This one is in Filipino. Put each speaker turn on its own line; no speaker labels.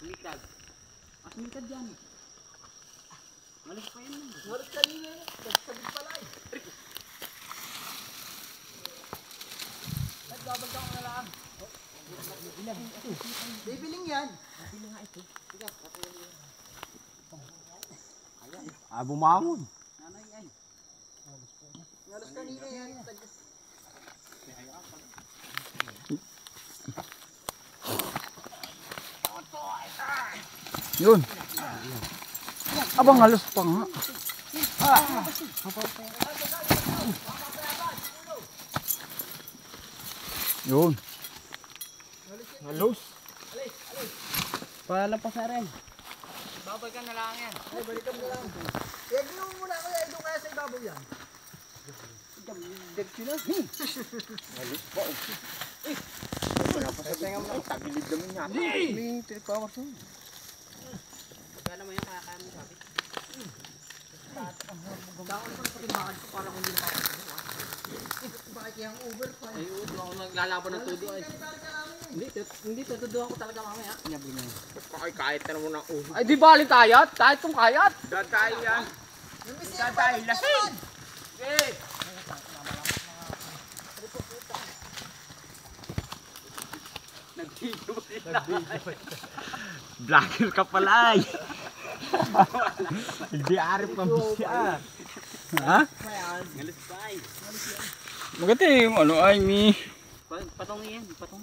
Mikad. Mas mikad yan. Malis pa yun.
Malis kanina yun. Nagsabit pala eh. Nagbabag ako na lang. Bibiling yan. Bibiling nga ito.
Bumangon.
Nanay ay.
Malis kanina yan.
Yun. Abang halos pa nga. Yun. Halos.
Palapas na rin.
Babay ka na lang yan. Ay, balikan mo lang. Yan mo muna ko yan. Doon kaya sa ibabaw yan.
Dek sila.
Halos pa. Tagilid naman niya. May 3 hours yun.
Kaya naman yung kaya mo sabi.
Dako na pati bakal ko para kung hindi nakakagawa. Bakit yung over pa?
Ay, doon ako naglalaban ng tudo ay. Hindi, tutuduhan ko talaga mamaya. Nyabi na yun.
Kahit na mo ng ulo.
Ay, di bali kayat? Kahit kung kayat.
Dadahin yan. Dadahin lasing. Eh. Vlogger ka pala ay. Hindi arip ka siya. Ha?
Ngalis pa ay.
Maganda yung ano ay mi.
Patong yan, patong.